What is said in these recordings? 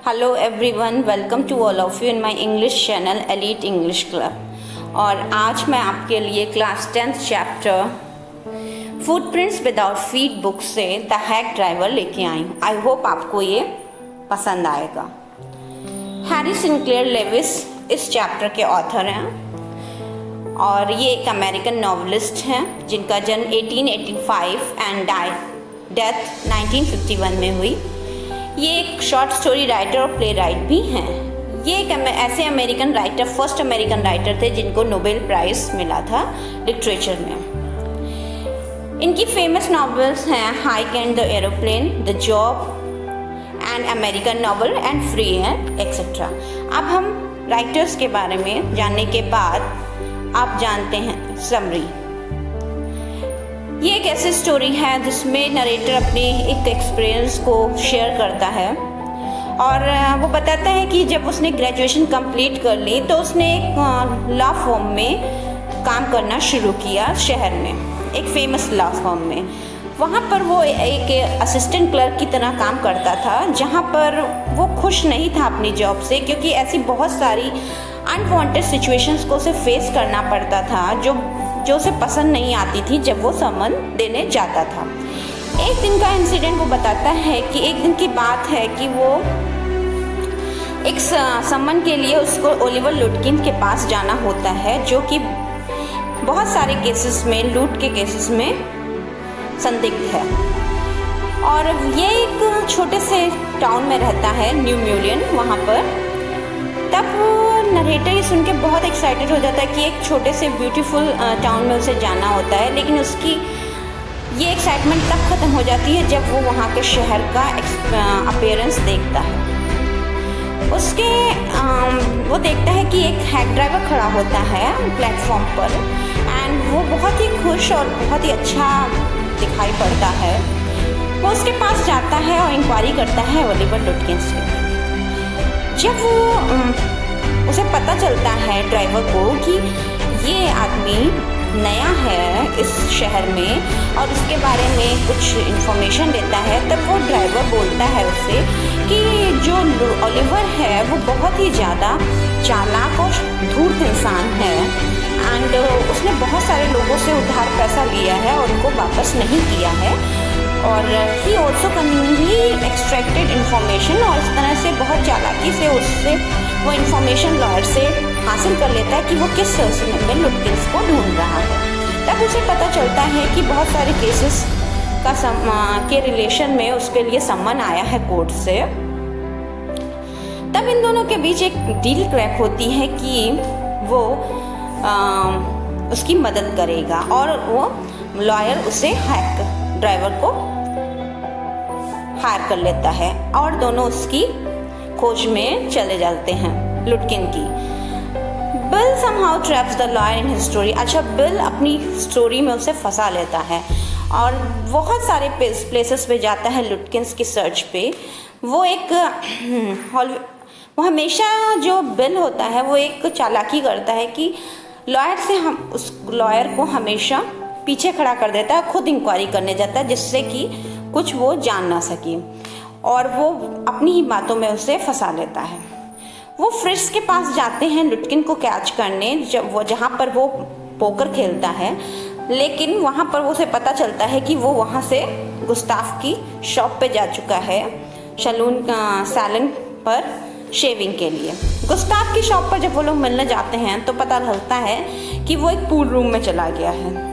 Hello everyone, welcome to all of you in my English channel Elite English Club. और आज मैं आपके लिए class 10th chapter footprints without feet book से the hack driver लेके आई हूँ। आई होप आपको ये पसंद आएगा। हैरी सिंक्लेयर लेविस इस चैप्टर के ऑथर हैं और ये एक अमेरिकन नॉवलिस्ट हैं जिनका जन्म 1885 एंड डेथ 1951 में हुई। ये एक शॉर्ट स्टोरी राइटर और प्ले राइट भी हैं। ये एक ऐसे American writer, first American writer थे जिनको नोबेल प्राइज़ मिला था लिटरेचर में। इनकी फेमस नॉवेल्स हैं hike and the aeroplane, the job and American novel and free and etcetera. अब हम राइटर्स के बारे में जानने के बाद आप जानते हैं समरी। ये एक ऐसी स्टोरी है जिसमें नरेटर अपने एक एक्सपीरियंस को शेयर करता है और वो बताता है कि जब उसने ग्रेजुएशन कंप्लीट कर ली तो उसने एक लॉ फर्म में काम करना शुरू किया शहर में, एक फेमस लॉ फर्म में। वहाँ पर वो एक असिस्टेंट क्लर्क की तरह काम करता था, जहाँ पर वो खुश नहीं था अपनी जॉब से, क्योंकि ऐसी बहुत सारी अनवांटेड सिचुएशंस को उसे फेस करना पड़ता था जो उसे पसंद नहीं आती थी जब वो समन देने जाता था। एक दिन का इंसिडेंट वो बताता है कि एक दिन की बात है कि वो एक समन के लिए उसको ओलिवर लुटकिन के पास जाना होता है, जो कि बहुत सारे केसेस में, लूट के केसेस में संदिग्ध है। और ये एक छोटे से टाउन में रहता है, न्यू म्यूलियन, वहाँ पर। तब नरेटर ये सुन के बहुत एक्साइटेड हो जाता है कि एक छोटे से ब्यूटीफुल टाउन में उसे जाना होता है, लेकिन उसकी ये एक्साइटमेंट तब ख़त्म हो जाती है जब वो वहाँ के शहर का अपीयरेंस देखता है। उसके वो देखता है कि एक हैक ड्राइवर खड़ा होता है प्लेटफॉर्म पर एंड वो बहुत ही खुश और बहुत ही अच्छा दिखाई पड़ता है। वो उसके पास जाता है और इंक्वायरी करता है ओलिवर लुटकिन से। जब वो उसे पता चलता है ड्राइवर को कि ये आदमी नया है इस शहर में और उसके बारे में कुछ इन्फॉर्मेशन देता है, तब वो ड्राइवर बोलता है उसे कि जो ओलिवर है वो बहुत ही ज़्यादा चालाक और धूर्त इंसान है एंड उसने बहुत सारे लोगों से उधार पैसा लिया है और उनको वापस नहीं किया है। और he also conveniently extracted information, और इस तरह से बहुत चालाकी से उससे वो इन्फॉर्मेशन लॉयर से हासिल कर लेता है कि वो किस सिलसिले में लुटकिंस को ढूंढ रहा है। तब उसे पता चलता है कि बहुत सारे केसेस के रिलेशन में उसके लिए सम्मन आया है कोर्ट से। तब इन दोनों के बीच एक डील क्रैक होती है कि वो उसकी मदद करेगा और वो लॉयर उसे हैक ड्राइवर को हायर कर लेता है और दोनों उसकी खोज में चले जाते हैं लुटकिन की। Bill somehow traps the lawyer in his story। अच्छा, बिल अपनी स्टोरी में उसे फंसा लेता है और बहुत सारे प्लेसेस पे जाता है लुटकिन्स की सर्च पे। वो हमेशा, जो बिल होता है वो एक चालाकी करता है कि लॉयर से हम उस लॉयर को हमेशा पीछे खड़ा कर देता है, खुद इंक्वायरी करने जाता है जिससे कि कुछ वो जान ना सके और वो अपनी ही बातों में उसे फंसा लेता है। वो फ्रिट्ज के पास जाते हैं लुटकिन को कैच करने, जहाँ पर वो पोकर खेलता है, लेकिन वहाँ पर उसे पता चलता है कि वो वहाँ से गुस्ताफ की शॉप पे जा चुका है, सैलून पर शेविंग के लिए। गुस्ताफ की शॉप पर जब वो लोग मिलने जाते हैं तो पता चलता है कि वो एक पूल रूम में चला गया है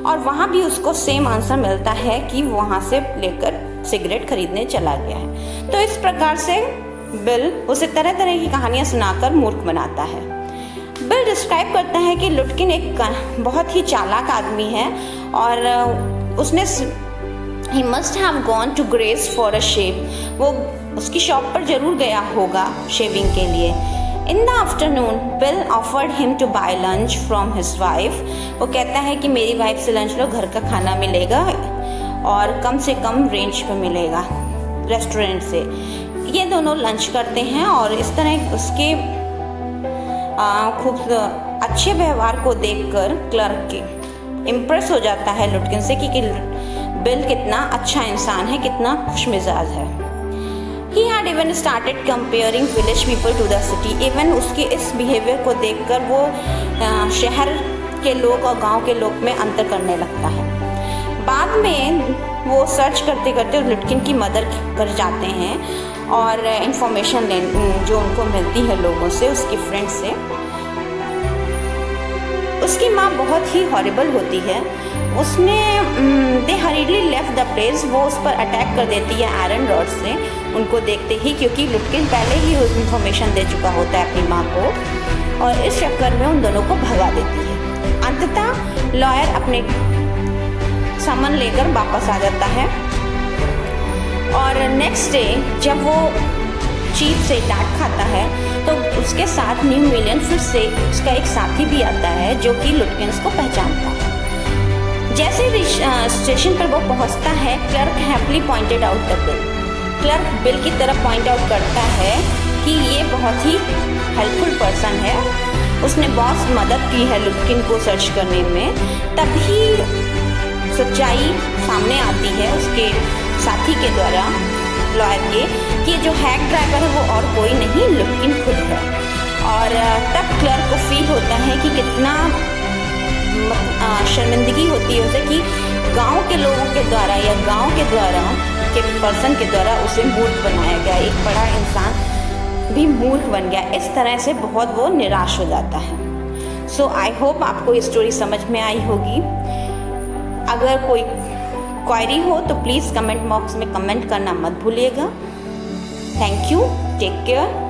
और वहाँ भी उसको सेम आंसर मिलता है कि वहाँ से लेकर सिगरेट खरीदने चला गया है। तो इस प्रकार से बिल उसे तरह तरह की कहानियाँ सुनाकर मूर्ख बनाता है। बिल डिस्क्राइब करता है कि लुटकिन एक बहुत ही चालाक आदमी है और उसने ही must have gone to grace for a shave. वो उसकी शॉप पर जरूर गया होगा शेविंग के लिए। In the afternoon Bill offered him to buy lunch from his wife. वो कहता है कि मेरी वाइफ से लंच लो, घर का खाना मिलेगा और कम से कम रेंज पे मिलेगा रेस्टोरेंट से। ये दोनों लंच करते हैं और इस तरह उसके खूब अच्छे व्यवहार को देखकर क्लर्क के इम्प्रेस हो जाता है लुटकिन से कि बिल कितना अच्छा इंसान है, कितना खुशमिजाज है। He had even started comparing village people to the city. Even उसके इस बिहेवियर को देखकर वो शहर के लोग और गांव के लोग में अंतर करने लगता है। बाद में वो सर्च करते करते लुटकिन की मदद कर जाते हैं और इंफॉर्मेशन जो उनको मिलती है लोगों से, उसकी फ्रेंड से। उसकी माँ बहुत ही हॉरिबल होती है। उसने दे हरीडली लेफ्ट द प्लेस। वो उस पर अटैक कर देती है आयरन रॉड से उनको देखते ही, क्योंकि लुटकिन पहले ही उस इन्फॉर्मेशन दे चुका होता है अपनी माँ को, और इस चक्कर में उन दोनों को भगा देती है। अंततः लॉयर अपने सामान लेकर वापस आ जाता है और नेक्स्ट डे जब वो चीफ से डांट खाता है तो उसके साथ न्यू मिलियन फिर से उसका एक साथी भी आता है जो कि लुटकिंस को पहचानता है। जैसे स्टेशन पर वो पहुंचता है, clerk happily pointed out the bill. Clerk bill की तरफ पॉइंट आउट करता है कि ये बहुत ही हेल्पफुल पर्सन है, उसने बहुत मदद की है लुटकिन को सर्च करने में। तभी सच्चाई सामने आती है उसके साथी के द्वारा, लॉयर के, कि जो हैक ड्राइवर है वो और कोई नहीं लुटकिन खुद है। और तब क्लर्क को फील होता है कि कितना शर्मिंदगी होती है उसे कि गांव के लोगों के द्वारा या गांव के द्वारा के पर्सन के द्वारा उसे मूर्ख बनाया गया, एक बड़ा इंसान भी मूर्ख बन गया। इस तरह से बहुत वो निराश हो जाता है। सो आई होप आपको ये स्टोरी समझ में आई होगी। अगर कोई क्वेरी हो तो प्लीज़ कमेंट बॉक्स में कमेंट करना मत भूलिएगा। Thank you, take care.